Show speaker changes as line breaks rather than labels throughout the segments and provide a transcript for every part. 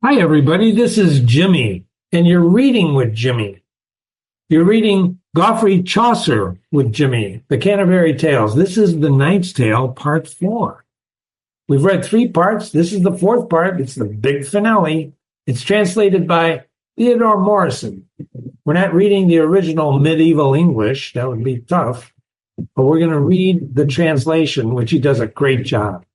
Hi, everybody. This is Jimmy, and you're reading with Jimmy. You're reading Geoffrey Chaucer with Jimmy, the Canterbury Tales. This is the Knight's Tale, Part 4. We've read 3 parts. This is the 4th part. It's the big finale. It's translated by Theodore Morrison. We're not reading the original medieval English. That would be tough. But we're going to read the translation, which he does a great job.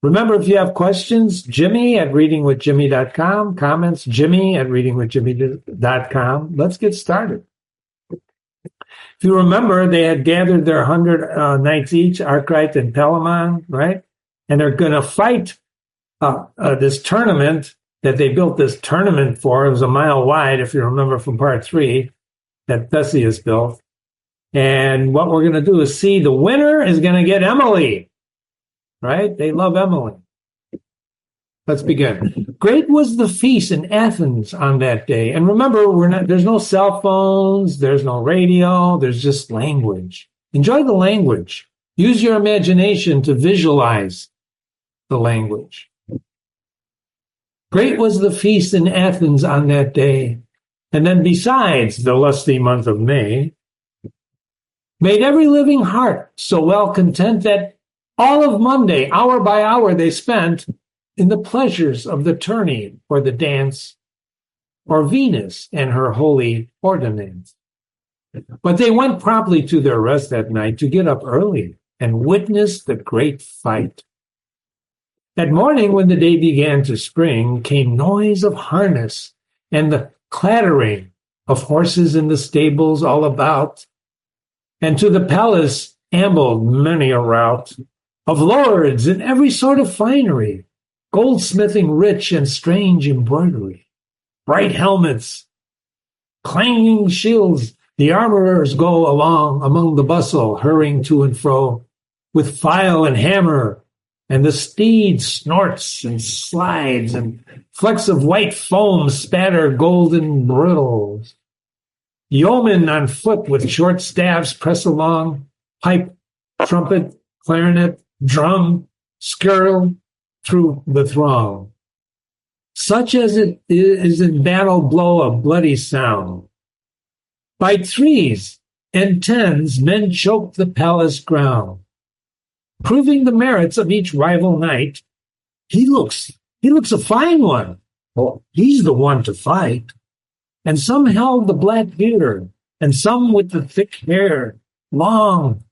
Remember, if you have questions, Jimmy at readingwithjimmy.com, comments, Jimmy at readingwithjimmy.com. Let's get started. If you remember, they had gathered their 100 knights each, Arcite and Palamon, right? And they're going to fight this tournament that they built this tournament for. It was a mile wide, if you remember from part 3, that Theseus built. And what we're going to do is see the winner is going to get Emily. Right? They love Emily. Let's begin. Great was the feast in Athens on that day. And remember, there's no cell phones, there's no radio, there's just language. Enjoy the language. Use your imagination to visualize the language. Great was the feast in Athens on that day. And then besides the lusty month of May, made every living heart so well content that all of Monday, hour by hour, they spent in the pleasures of the tourney or the dance or Venus and her holy ordinance. But they went promptly to their rest that night to get up early and witness the great fight. At morning, when the day began to spring, came noise of harness and the clattering of horses in the stables all about. And to the palace ambled many a rout of lords in every sort of finery, goldsmithing rich and strange embroidery, bright helmets, clanging shields, the armorers go along among the bustle, hurrying to and fro, with file and hammer, and the steed snorts and slides, and flecks of white foam spatter golden bridles. Yeomen on foot with short staves press along, pipe, trumpet, clarinet, drum, skirl through the throng. Such as it is in battle blow a bloody sound. By 3s and 10s men choke the palace ground, proving the merits of each rival knight. He looks a fine one. Well, he's the one to fight. And some held the black beard, and some with the thick hair, long.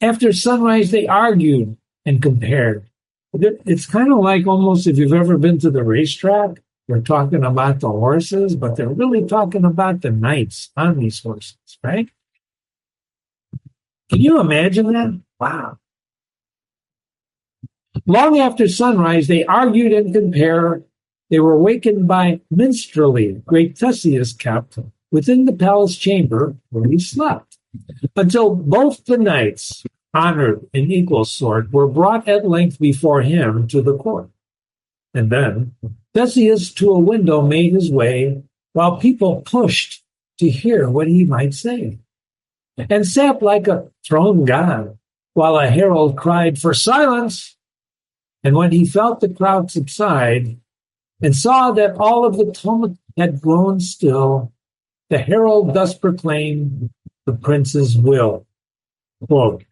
After sunrise they argued and compared. It's kind of like almost if you've ever been to the racetrack, they're talking about the horses, but they're really talking about the knights on these horses, right? Can you imagine that? Wow. Long after sunrise, they argued and compared. They were awakened by minstrelsy, great Theseus kept within the palace chamber where he slept, until both the knights, honored in equal sort, were brought at length before him to the court. And then Theseus to a window made his way, while people pushed to hear what he might say, and sat like a throned god, while a herald cried for silence. And when he felt the crowd subside, and saw that all of the tumult had grown still, the herald thus proclaimed the prince's will. Quote,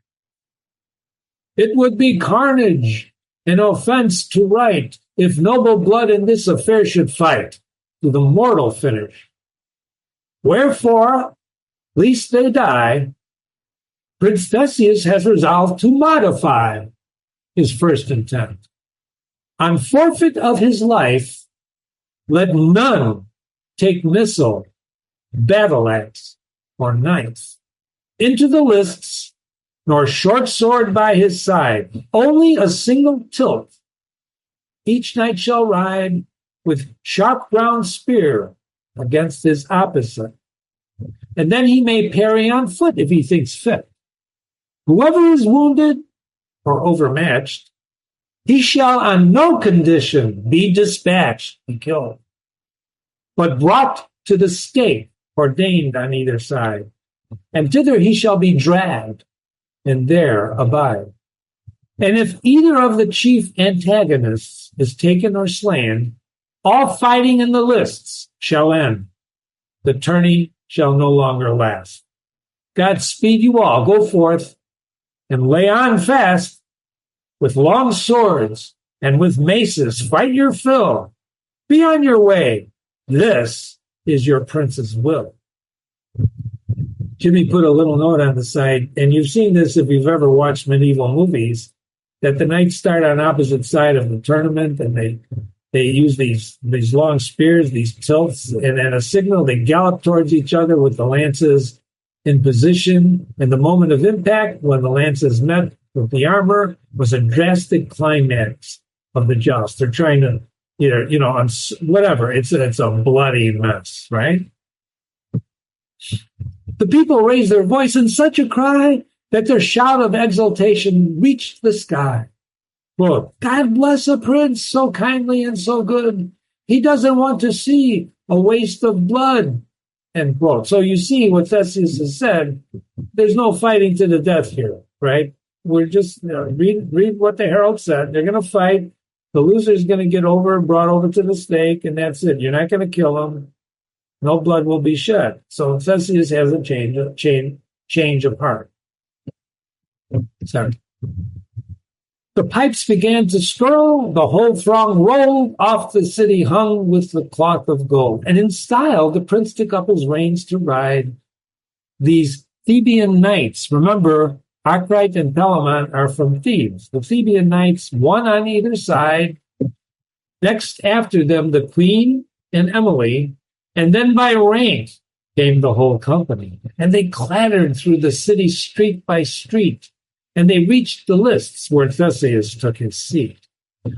"It would be carnage, an offense to right, if noble blood in this affair should fight to the mortal finish. Wherefore, lest they die, Prince Theseus has resolved to modify his first intent. On forfeit of his life, let none take missile, battle axe, or knife into the lists, nor short sword by his side, only a single tilt. Each knight shall ride with sharp ground spear against his opposite, and then he may parry on foot if he thinks fit. Whoever is wounded or overmatched, he shall on no condition be dispatched and killed, but brought to the stake ordained on either side, and thither he shall be dragged, and there abide. And if either of the chief antagonists is taken or slain, All fighting in the lists shall end. The tourney shall no longer last. Godspeed you all. Go forth and lay on fast with long swords and with maces. Fight your fill. Be on your way. This is your prince's will. Jimmy put a little note on the side, and you've seen this if you've ever watched medieval movies, that the knights start on opposite side of the tournament, and they use these long spears, these tilts, and at a signal they gallop towards each other with the lances in position. And the moment of impact, when the lances met with the armor, was a drastic climax of the joust. They're trying to, whatever. It's a bloody mess, right? The people raised their voice in such a cry that their shout of exultation reached the sky. Quote, God bless a prince so kindly and so good. He doesn't want to see a waste of blood. End quote. So you see what Theseus has said. There's no fighting to the death here, right? We're just read what the herald said. They're going to fight. The loser is going to get brought over to the stake, and that's it. You're not going to kill him. No blood will be shed. So Theseus has a change of heart. Sorry. The pipes began to skirl. The whole throng rolled. Off the city hung with the cloth of gold. And in style, the prince took up his reins to ride. These Theban knights, remember, Arcite and Palamon are from Thebes. The Theban knights, one on either side. Next after them, the queen and Emily. And then by rank came the whole company. And they clattered through the city street by street. And they reached the lists where Theseus took his seat.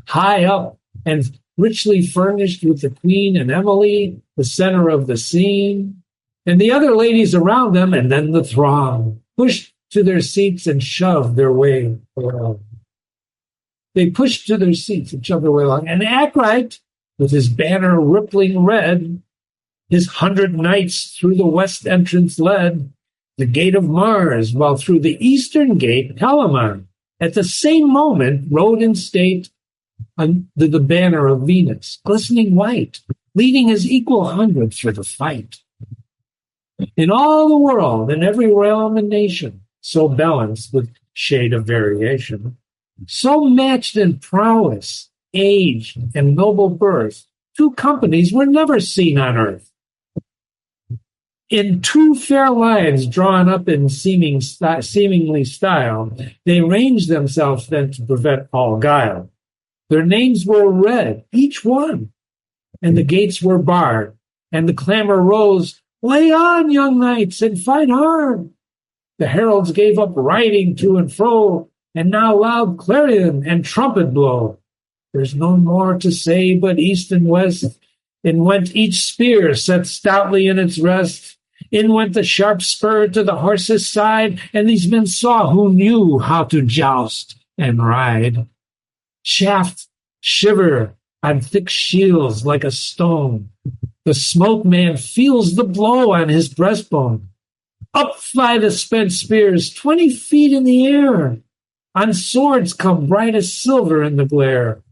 High up and richly furnished with the queen and Emily, the center of the scene, and the other ladies around them, and then the throng pushed to their seats and shoved their way along. They pushed to their seats and shoved their way along. And Arcite, with his banner rippling red, his 100 knights through the west entrance led, the gate of Mars, while through the eastern gate, Palamon, at the same moment, rode in state under the banner of Venus, glistening white, leading his equal 100 for the fight. In all the world, in every realm and nation, so balanced with shade of variation, so matched in prowess, age, and noble birth, two companies were never seen on earth. In two fair lines drawn up in seemingly style, they ranged themselves then to prevent all guile. Their names were read, each one, and the gates were barred, and the clamor rose, lay on, young knights, and fight hard. The heralds gave up riding to and fro, and now loud clarion and trumpet blow. There's no more to say but east and west. In went each spear set stoutly in its rest. In went the sharp spur to the horse's side, and these men saw who knew how to joust and ride. Shaft shiver on thick shields like a stone. The smoke man feels the blow on his breastbone. Up fly the spent spears 20 feet in the air. On swords come bright as silver in the glare.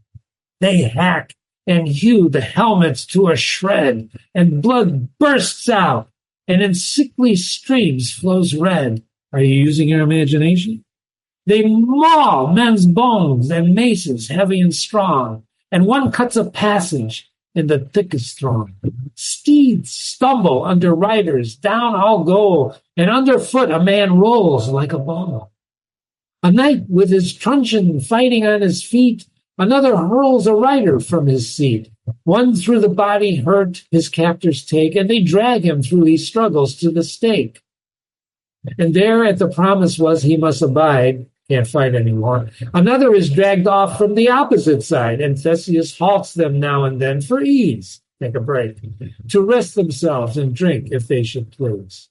They hack and hew the helmets to a shred, and blood bursts out, and in sickly streams flows red. Are you using your imagination? They maul men's bones and maces heavy and strong, and one cuts a passage in the thickest throng. Steeds stumble under riders, down all go, and underfoot a man rolls like a ball. A knight with his truncheon fighting on his feet, another hurls a rider from his seat. One through the body hurt his captors take, and they drag him through these struggles to the stake. And there at the promise was he must abide, can't fight anymore. Another is dragged off from the opposite side, and Theseus halts them now and then for ease, take a break, to rest themselves and drink if they should please.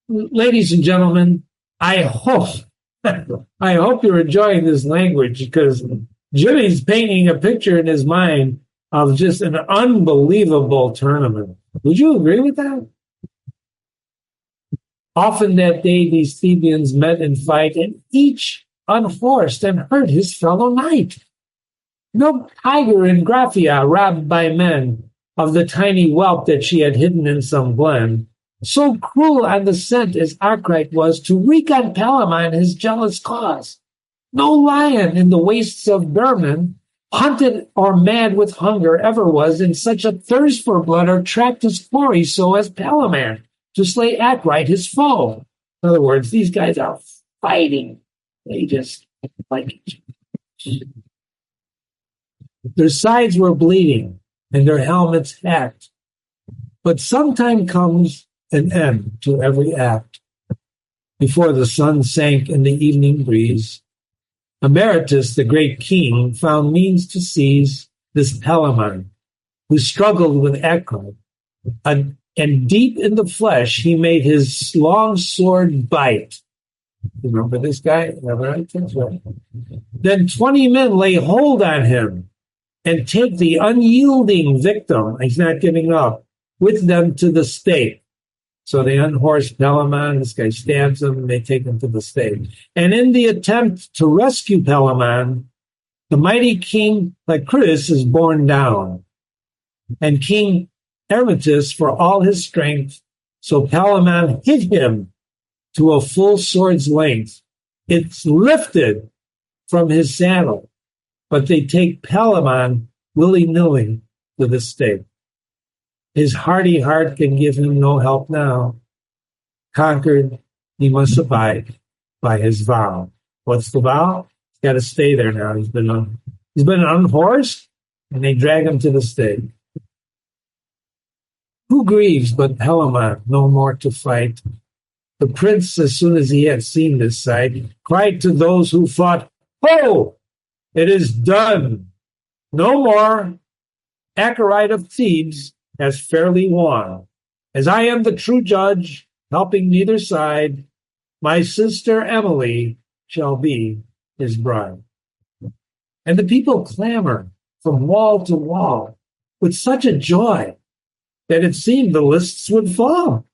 Ladies and gentlemen, I hope you're enjoying this language, because Jimmy's painting a picture in his mind of just an unbelievable tournament. Would you agree with that? Often that day these Thebans met in fight, and each unhorsed and hurt his fellow knight. milk tiger in Graphia, robbed by men of the tiny whelp that she had hidden in some glen. So cruel on the scent as Arcite was to wreak on Palamon his jealous cause. No lion in the wastes of Berman, hunted or mad with hunger, ever was in such a thirst for blood or tracked his quarry so as Palamon to slay Arcite his foe. In other words, these guys are fighting. They just like each other. Their sides were bleeding and their helmets hacked. But sometime comes an end to every act. Before the sun sank in the evening breeze, Emeritus, the great king, found means to seize this Palamon, who struggled with Arcite, and deep in the flesh he made his long sword bite. Remember this guy? Right? Then 20 men lay hold on him and take the unyielding victim, he's not giving up, with them to the stake. So they unhorse Palamon, this guy stabs him, and they take him to the stake. And in the attempt to rescue Palamon, the mighty King Lycurgus is borne down. And King Ermatus, for all his strength, so Palamon hit him to a full sword's length. It's lifted from his saddle, but they take Palamon willy-nilly to the stake. His hardy heart can give him no help now. Conquered, he must abide by his vow. What's the vow? He's got to stay there now. He's been unhorsed, and they drag him to the stake. Who grieves but Palamon, no more to fight? The prince, as soon as he had seen this sight, cried to those who fought, "Ho! It is done. No more. Arcite of Thebes has fairly won. As I am the true judge, helping neither side, my sister Emily shall be his bride." And the people clamor from wall to wall with such a joy that it seemed the lists would fall.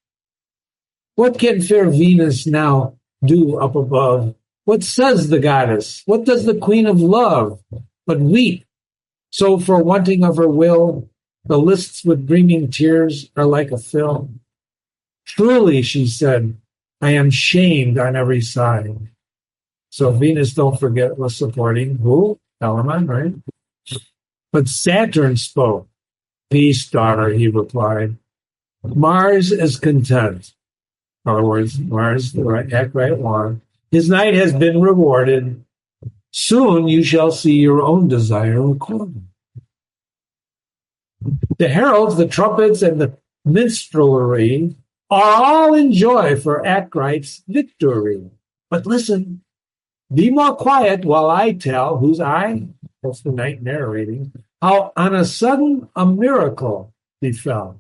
What can fair Venus now do up above? What says the goddess? What does the queen of love but weep? So for wanting of her will, the lists with dreaming tears are like a film. Truly, she said, I am shamed on every side. So Venus, don't forget, was supporting who? Palamon, right? But Saturn spoke. Peace, daughter, he replied. Mars is content. In other words, Mars, the right one. His night has been rewarded. Soon you shall see your own desire recorded. The heralds, the trumpets, and the minstrelsy are all in joy for Arcite's victory. But listen, be more quiet while I tell, who's I? That's the knight narrating, how on a sudden a miracle befell.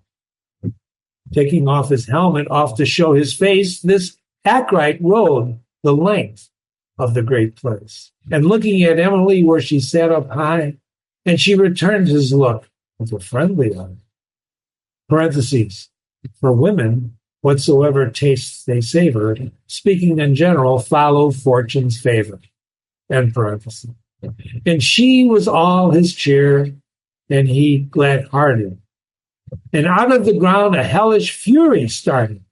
Taking off his helmet off to show his face, this Arcite rode the length of the great place. And looking at Emily where she sat up high, and she returned his look with a friendly eye. Parentheses, for women, whatsoever tastes they savor, speaking in general, follow fortune's favor. End parentheses. And she was all his cheer, and he glad-hearted. And out of the ground a hellish fury started.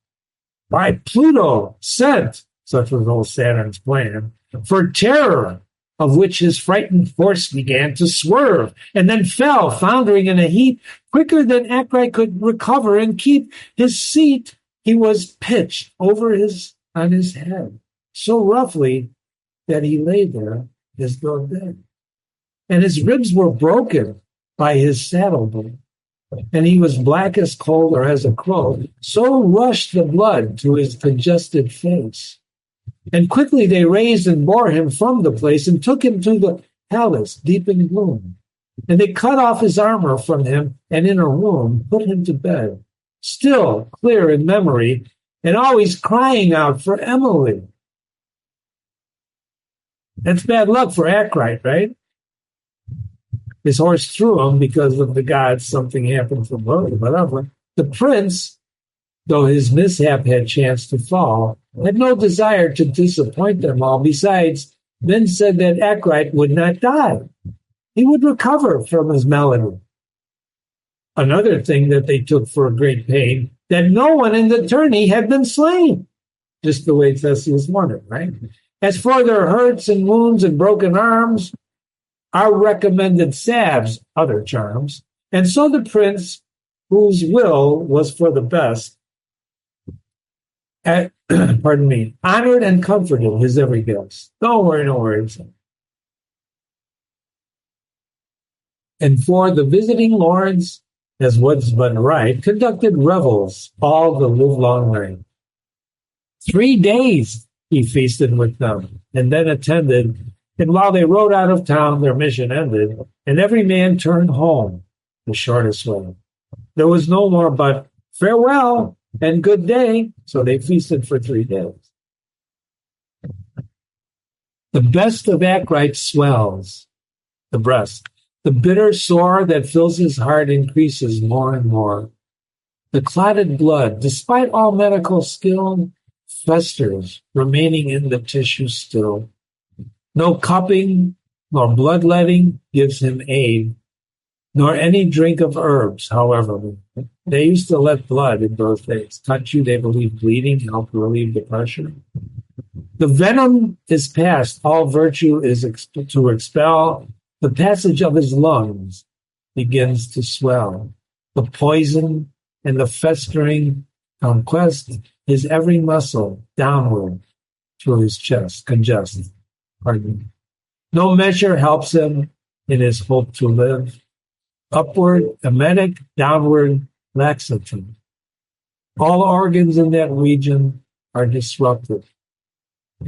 By Pluto sent, such was old Saturn's plan, for terror, of which his frightened horse began to swerve, and then fell, foundering in a heap, quicker than Arcite could recover and keep his seat. He was pitched on his head, so roughly that he lay there as though dead. And his ribs were broken by his saddle bow, and he was black as coal or as a crow. So rushed the blood to his congested face. And quickly they raised and bore him from the place and took him to the palace deep in gloom. And they cut off his armor from him and in a room put him to bed, still clear in memory and always crying out for Emily. That's bad luck for Arcite, right? His horse threw him because of the gods. Something happened to him. But the prince, though his mishap had chanced to fall, had no desire to disappoint them all. Besides, men said that Arcite would not die. he would recover from his malady. Another thing that they took for a great pain, that no one in the tourney had been slain, just the way Theseus wanted, right? As for their hurts and wounds and broken arms, our recommended salves, other charms. And so the prince, whose will was for the best, honored and comforted his every guest. Don't worry, no worries. And for the visiting lords, as was but right, conducted revels all the livelong night. 3 days he feasted with them, and then attended, and while they rode out of town, their mission ended, and every man turned home the shortest way. There was no more but farewell and good day, so they feasted for 3 days. The best of Arcite swells the breast. The bitter sore that fills his heart increases more and more. The clotted blood, despite all medical skill, festers, remaining in the tissue still. No cupping nor bloodletting gives him aid, nor any drink of herbs, however. They used to let blood in those days touch you. They believed bleeding helped relieve the pressure. The venom is past. All virtue is to expel. The passage of his lungs begins to swell. The poison and the festering conquest his every muscle downward through his chest, congest. No measure helps him in his hope to live. Upward, emetic, downward, laxative. All organs in that region are disrupted,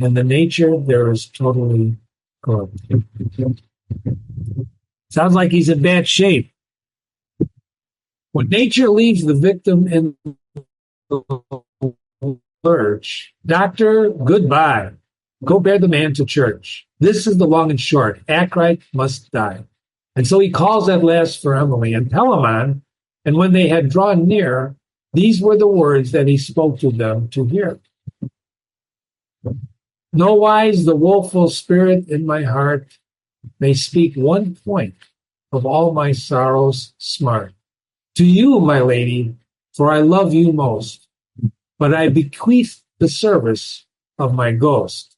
and the nature there is totally corrupt. Sounds like he's in bad shape. When nature leaves the victim in the lurch, doctor, goodbye. Go bear the man to church. This is the long and short. Arcite must die. And so he calls at last for Emily and Palamon, and when they had drawn near, these were the words that he spoke to them to hear. Nowise the woeful spirit in my heart may speak one point of all my sorrows smart. To you, my lady, for I love you most, but I bequeath the service of my ghost.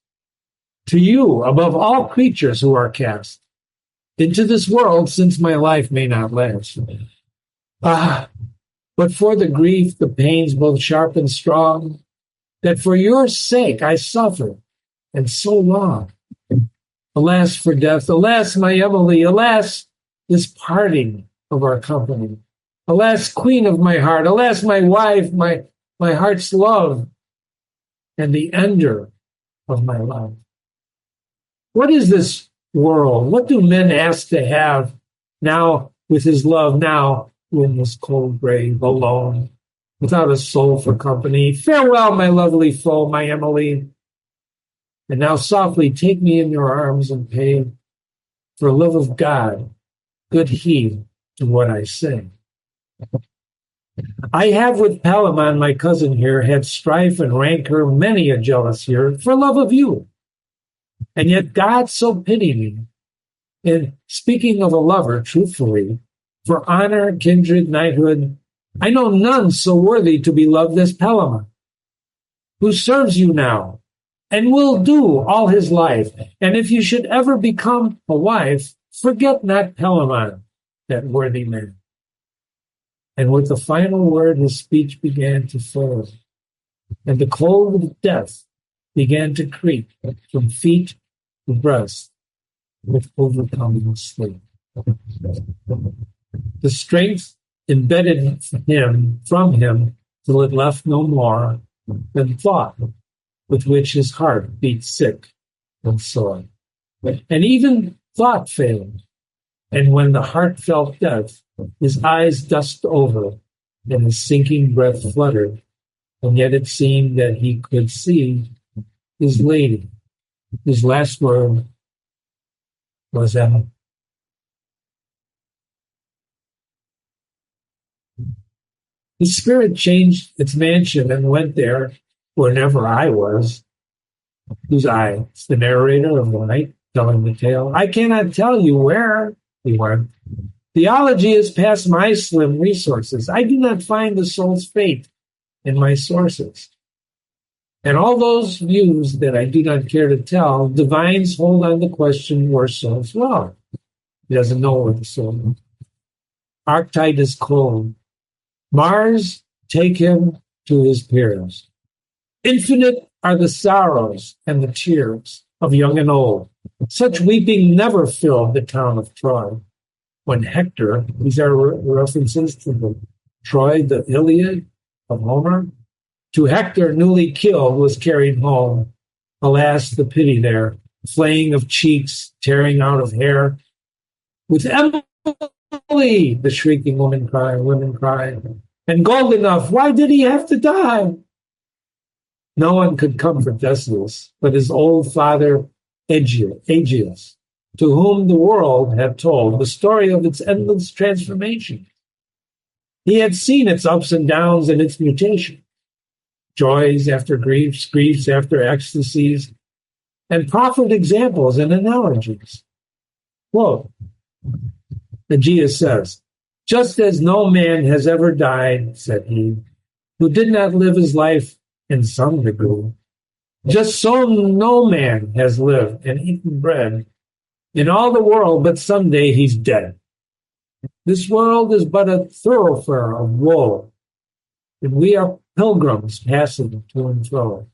To you, above all creatures who are cast into this world, since my life may not last. But for the grief, the pains both sharp and strong, that for your sake I suffer, and so long. Alas for death, alas, my Emily, alas, this parting of our company. Alas, queen of my heart, alas, my wife, my heart's love, and the ender of my life. What is this world? What do men ask to have now with his love, now in this cold grave, alone, without a soul for company? Farewell, my lovely foe, my Emily. And now softly take me in your arms and pay, for love of God, good heed to what I say. I have with Palamon, my cousin here, had strife and rancor, many a jealous year, for love of you. And yet God so pitied me. In speaking of a lover, truthfully, for honor, kindred, knighthood, I know none so worthy to be loved as Palamon, who serves you now, and will do all his life. And if you should ever become a wife, forget not Palamon, that worthy man. And with the final word, his speech began to fall, and the cold of death began to creep from feet to breast with overcoming sleep. The strength embedded from him till it left no more than thought, with which his heart beat sick and sore. And even thought failed, and when the heart felt death, his eyes dust over, and his sinking breath fluttered, and yet it seemed that he could see his lady. His last word was Emma. His spirit changed its mansion and went there wherever I was. Who's I? It's the narrator of the night telling the tale. I cannot tell you where, he went. Theology is past my slim resources. I do not find the soul's fate in my sources. And all those views that I do not care to tell, divines hold on the question where souls dwell. He doesn't know where the soul is. Arcite is cold. Mars, take him to his peers. Infinite are the sorrows and the tears of young and old. Such weeping never filled the town of Troy. When Hector, these are references to the Troy, the Iliad of Homer, to Hector newly killed was carried home. Alas, the pity there, flaying of cheeks, tearing out of hair. With Emily, the shrieking women cried. And gold enough, why did he have to die? No one could comfort Theseus, but his old father Aegeus, to whom the world had told the story of its endless transformation. He had seen its ups and downs and its mutation, joys after griefs, griefs after ecstasies, and proffered examples and analogies. Quote, Aegeus says, just as no man has ever died, said he, who did not live his life in some degree, just so no man has lived and eaten bread in all the world, but someday he's dead. This world is but a thoroughfare of woe, and we are pilgrims passing to and fro.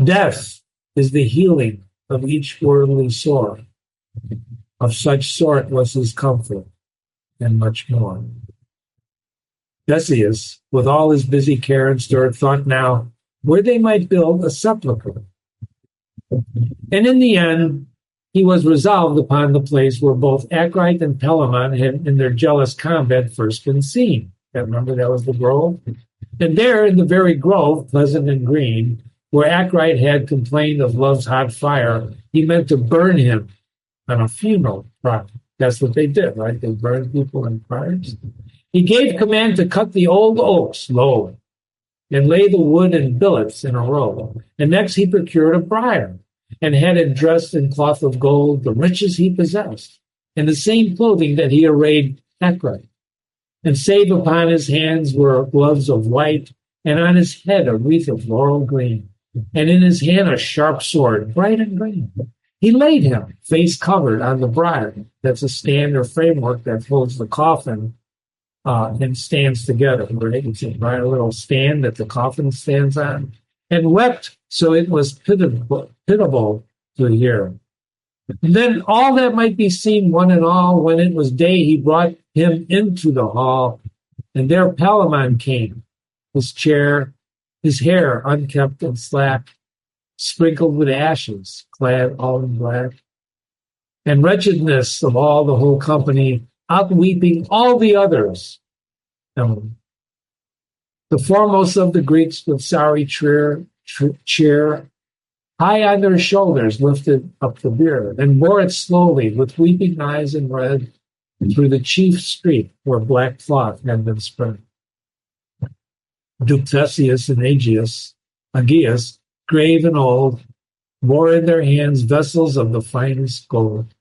Death is the healing of each worldly sore. Of such sort was his comfort, and much more. Theseus, with all his busy care and stir, thought now where they might build a sepulchre. And in the end, he was resolved upon the place where both Arcite and Palamon had in their jealous combat first been seen. Remember, that was the grove? And there, in the very grove, pleasant and green, where Arcite had complained of love's hot fire, he meant to burn him on a funeral pyre. That's what they did, right? They burned people in pyres. He gave command to cut the old oaks low and lay the wood in billets in a row. And next he procured a briar and had it dressed in cloth of gold, the riches he possessed, and the same clothing that he arrayed Arcite. And save upon his hands were gloves of white, and on his head a wreath of laurel green, and in his hand a sharp sword, bright and green. He laid him, face covered, on the briar. That's a stand or framework that holds the coffin and stands together. Right? It's a little stand that the coffin stands on, and wept so it was pitiable to hear. And then all that might be seen, one and all, when it was day, he brought him into the hall, and there Palamon came, his chair, his hair unkempt and slack, sprinkled with ashes, clad all in black, and wretchedness of all the whole company, outweeping all the others. The foremost of the Greeks with sorry cheer, high on their shoulders lifted up the bier, and bore it slowly with weeping eyes and red through the chief street where black cloth had been spread. Duke Theseus and Aegeus, grave and old, bore in their hands vessels of the finest gold,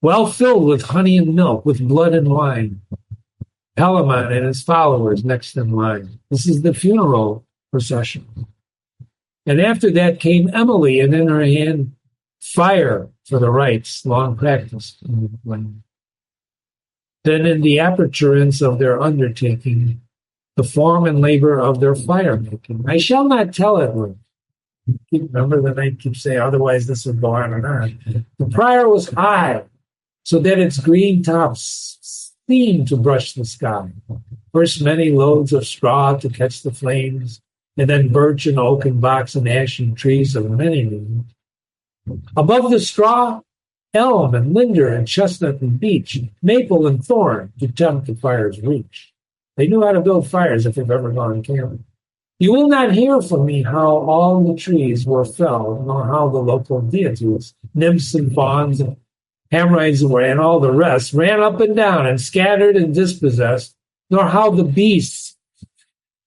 well filled with honey and milk, with blood and wine. Palamon and his followers next in line. This is the funeral procession. And after that came Emily, and in her hand fire for the rites long practiced in the flame. Then in the aperturance of their undertaking, the form and labor of their fire making. I shall not tell it. Remember that I keep saying, otherwise this would go on and on. The pyre was high, so that its green tops seemed to brush the sky. First many loads of straw to catch the flames, and then birch and oak and box and ash and trees of many leaves. Above the straw, elm and linder and chestnut and beech, maple and thorn to tempt the fire's reach. They knew how to build fires if they've ever gone camping. You will not hear from me how all the trees were felled, nor how the local deities, nymphs and fauns and Hemorrhoids and all the rest ran up and down and scattered and dispossessed, nor how the beasts.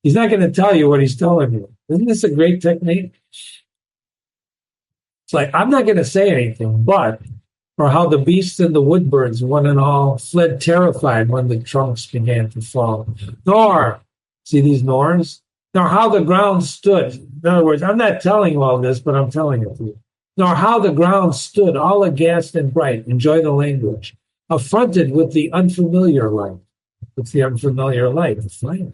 He's not going to tell you what he's telling you. Isn't this a great technique? It's like, I'm not going to say anything, but or how the beasts and the woodbirds, one and all, fled terrified when the trunks began to fall. Nor, see these nors? Nor how the ground stood. In other words, I'm not telling you all this, but I'm telling it to you. Nor how the ground stood, all aghast and bright. Enjoy the language. Affronted with the unfamiliar light. What's the unfamiliar light? The flame.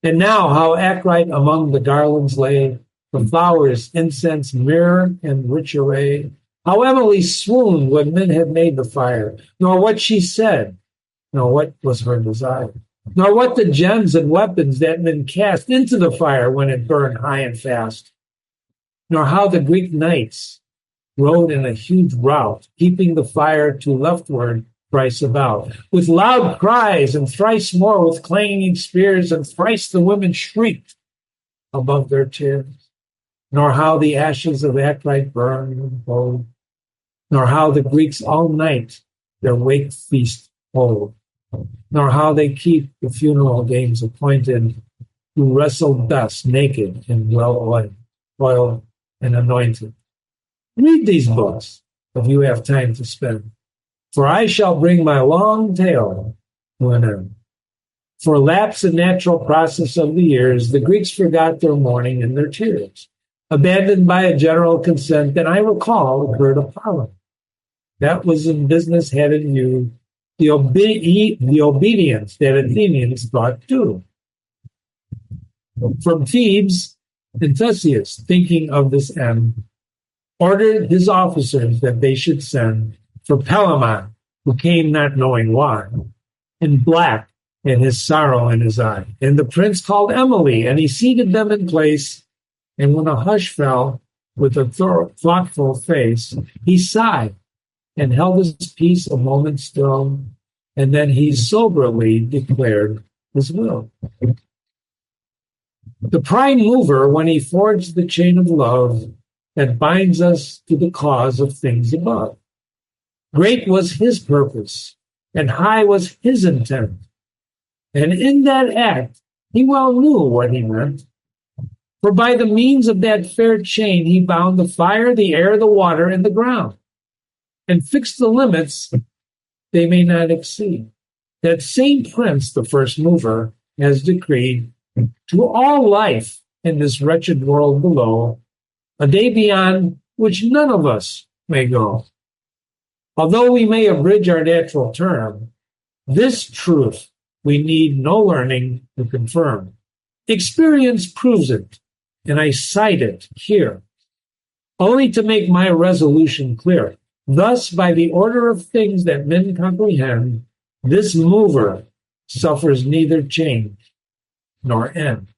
And now how Arcite among the garlands lay, the flowers, incense, myrrh, and rich array. How Emily swooned when men had made the fire, nor what she said, nor what was her desire, nor what the gems and weapons that men cast into the fire when it burned high and fast, nor how the Greek knights rode in a huge rout, keeping the fire to leftward thrice about, with loud cries, and thrice more with clanging spears, and thrice the women shrieked above their chairs, nor how the ashes of Arcite burned and glowed, nor how the Greeks all night their wake feast hold, nor how they keep the funeral games appointed, who wrestle best naked and well oiled and anointed. Read these books if you have time to spend, for I shall bring my long tale to an end. For lapse and natural process of the years, the Greeks forgot their mourning and their tears, abandoned by a general consent that I recall occurred upon. That was in business had in view the obedience that Athenians thought due. From Thebes, and Theseus, thinking of this end, ordered his officers that they should send for Palamon, who came not knowing why, and black and his sorrow in his eye. And the prince called Emily, and he seated them in place. And when a hush fell with a thoughtful face, he sighed and held his peace a moment still, and then he soberly declared his will. The prime mover, when he forged the chain of love that binds us to the cause of things above, great was his purpose, and high was his intent, and in that act he well knew what he meant. For by the means of that fair chain he bound the fire, the air, the water, and the ground, and fixed the limits they may not exceed. That same prince, the first mover, has decreed to all life in this wretched world below a day beyond which none of us may go. Although we may abridge our natural term, this truth we need no learning to confirm. Experience proves it, and I cite it here, only to make my resolution clear. Thus, by the order of things that men comprehend, this mover suffers neither change nor end.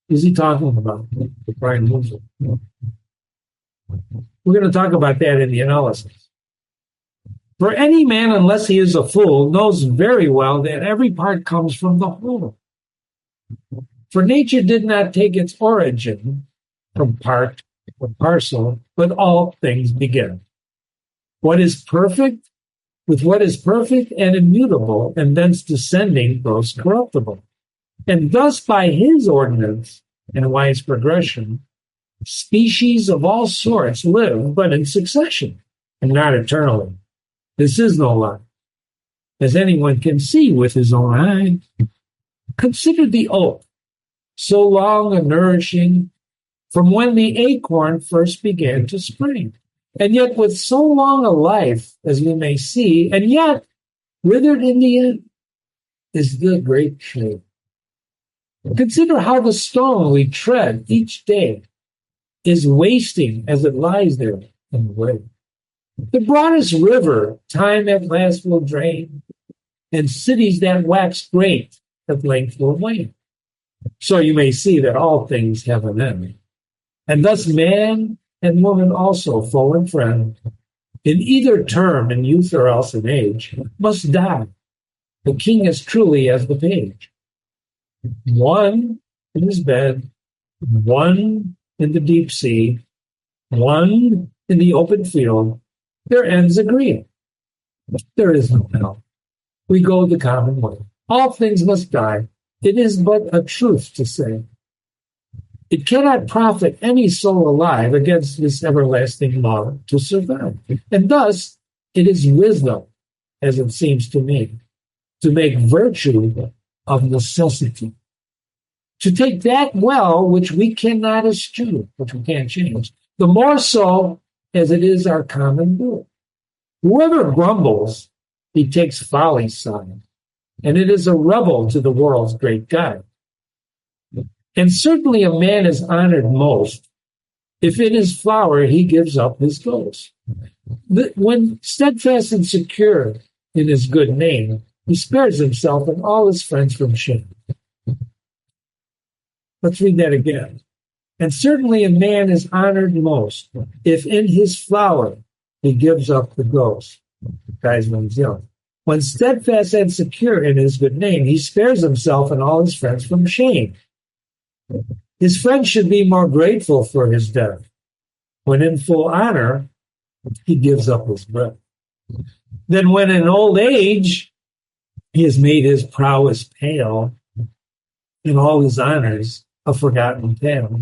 Is he talking about the prime mover? We're going to talk about that in the analysis. For any man, unless he is a fool, knows very well that every part comes from the whole. For nature did not take its origin from part or parcel, but all things begin. What is perfect with what is perfect and immutable, and thence descending grows corruptible. And thus by his ordinance and wise progression, species of all sorts live, but in succession, and not eternally. This is no lie, as anyone can see with his own eye. Consider the oak, so long a nourishing, from when the acorn first began to spring, and yet with so long a life, as we may see, and yet withered in the end, is the great tree. Consider how the stone we tread each day is wasting as it lies there in the way. The broadest river time at last will drain, and cities that wax great at length will wane. So you may see that all things have an end. And thus man and woman also, foe and friend, in either term, in youth or else in age, must die. The king as truly as the page. One in his bed, one in the deep sea, one in the open field, their ends agree. There is no hell. We go the common way. All things must die. It is but a truth to say. It cannot profit any soul alive against this everlasting law to survive. And thus, It is wisdom, as it seems to me, to make virtue of necessity. To take that well which we cannot eschew, which we can't change, the more so as it is our common good. Whoever grumbles, he takes folly's side, and it is a rebel to the world's great God. And certainly a man is honored most if in his flower he gives up his ghost. When steadfast and secure in his good name, he spares himself and all his friends from shame. Let's read that again. And certainly a man is honored most if in his flower he gives up the ghost. Guys, when he's young. When steadfast and secure in his good name, he spares himself and all his friends from shame. His friends should be more grateful for his death. When in full honor, he gives up his breath. Then when in old age, he has made his prowess pale, and all his honors a forgotten tale.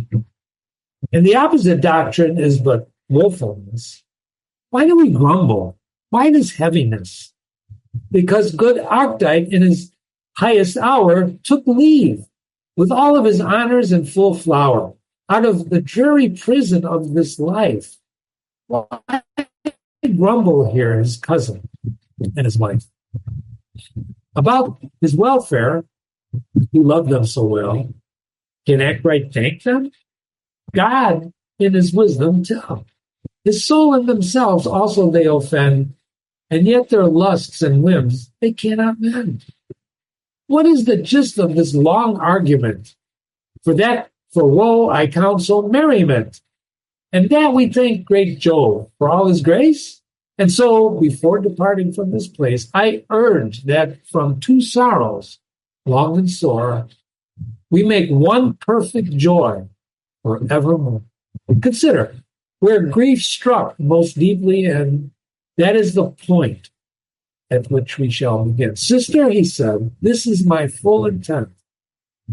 And the opposite doctrine is but willfulness. Why do we grumble? Why this heaviness? Because good Arcite in his highest hour took leave with all of his honors in full flower out of the dreary prison of this life. Why grumble here, his cousin and his wife? About his welfare, who loved them so well, can Arcite thank them? God, in his wisdom, tell. His soul and themselves also they offend, and yet their lusts and whims they cannot mend. What is the gist of this long argument? For woe I counsel merriment, and that we thank great Jove for all his grace. And so, before departing from this place, I urge that from two sorrows, long and sore, we make one perfect joy forevermore. Consider where grief struck most deeply, and that is the point at which we shall begin. Sister, he said, this is my full intent,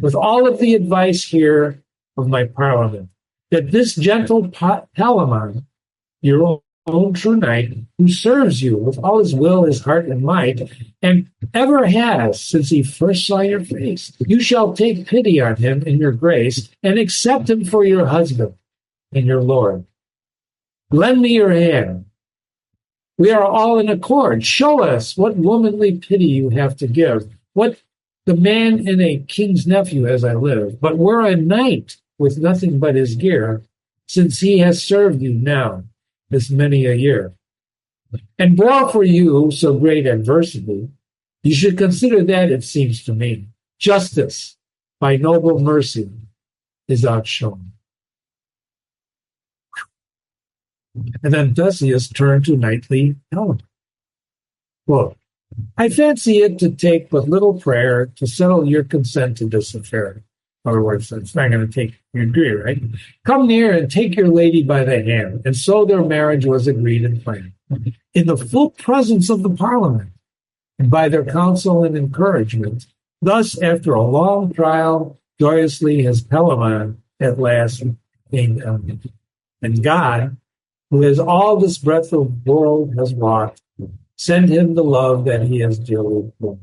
with all of the advice here of my parliament, that this gentle Palamon, your own true knight, who serves you with all his will, his heart, and might, and ever has since he first saw your face, you shall take pity on him in your grace, and accept him for your husband and your lord. Lend me your hand. We are all in accord. Show us what womanly pity you have to give. What the man in a king's nephew as I live, but we're a knight with nothing but his gear, since he has served you now this many a year, and bore for you so great adversity. You should consider that, it seems to me, justice by noble mercy is outshone. And then Theseus turned to knightly Palamon. Quote, I fancy it to take but little prayer to settle your consent to this affair. In other words, it's not going to take, you agree, right? Come near and take your lady by the hand. And so their marriage was agreed and planned in the full presence of the parliament, and by their counsel and encouragement. Thus, after a long trial, joyously has Palamon at last gained eminence. And God, who has all this breadth of world has wrought, send him the love that he has dearly borne.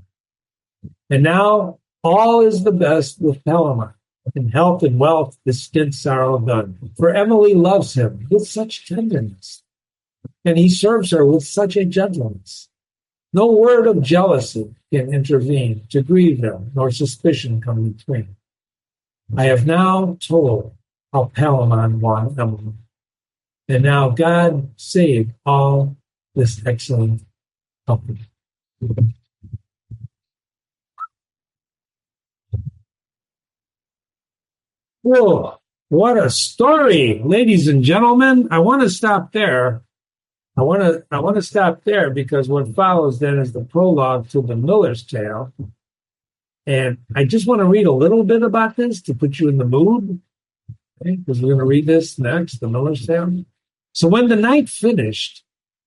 And now all is the best with Palamon. In health and wealth, the stint sorrow done. For Emily loves him with such tenderness, and he serves her with such a gentleness. No word of jealousy can intervene to grieve them, nor suspicion come between. I have now told how Palamon won Emily, and now God save all this excellent company. Whoa, what a story, ladies and gentlemen. I want to stop there. I want to stop there because what follows then is the prologue to the Miller's Tale. And I just want to read a little bit about this to put you in the mood, okay? Because we're going to read this next, the Miller's Tale. So when the night finished,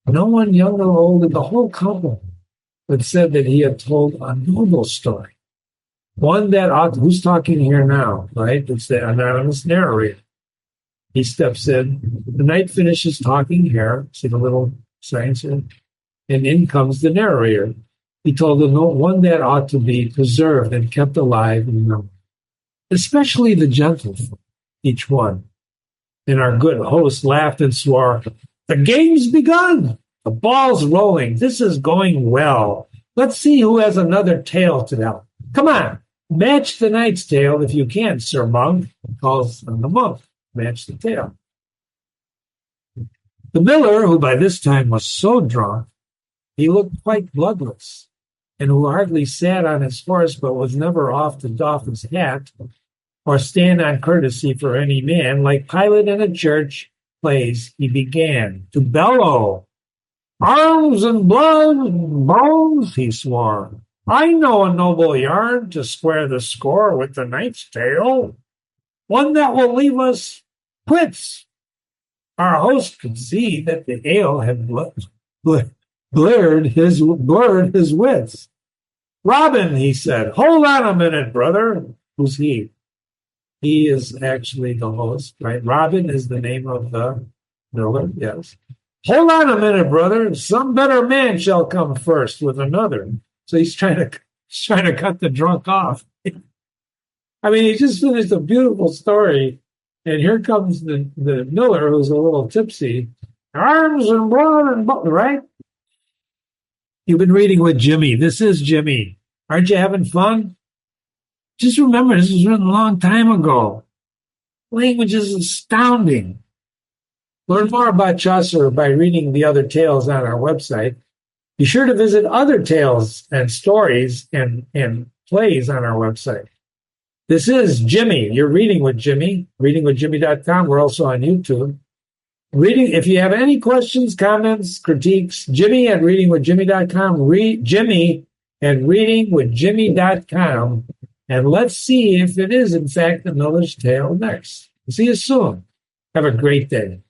no one young or old in the whole company but said that he had told a noble story. One that ought, who's talking here now, right? It's the anonymous narrator. He steps in. The knight finishes talking here. See the little signs here? And in comes the narrator. He told the one that ought to be preserved and kept alive in them, especially the gentle, each one. And our good host laughed and swore, "The game's begun. The ball's rolling. This is going well. Let's see who has another tale to tell. Come on, match the knight's tale if you can, Sir Monk," calls on the monk. Match the tale. The miller, who by this time was so drunk, he looked quite bloodless, and who hardly sat on his horse but was never off to doff his hat or stand on courtesy for any man, like Pilate in a church plays, he began to bellow. "Arms and blood and bones," he swore. "I know a noble yarn to square the score with the knight's tale, one that will leave us quits." Our host could see that the ale had blurred his wits. "Robin," he said, "hold on a minute, brother." Who's he? He is actually the host, right? Robin is the name of the miller, yes. "Hold on a minute, brother. Some better man shall come first with another." So he's trying to cut the drunk off. I mean, he just finished a beautiful story, and here comes the miller who's a little tipsy. "Arms and blood and right?" You've been reading with Jimmy. This is Jimmy. Aren't you having fun? Just remember, this was written a long time ago. Language is astounding. Learn more about Chaucer by reading the other tales on our website. Be sure to visit other tales and stories and plays on our website. This is Jimmy. You're reading with Jimmy, readingwithjimmy.com. We're also on YouTube. If you have any questions, comments, critiques, Jimmy at readingwithjimmy.com, Jimmy at readingwithjimmy.com, and let's see if it is, in fact, the miller's tale next. See you soon. Have a great day.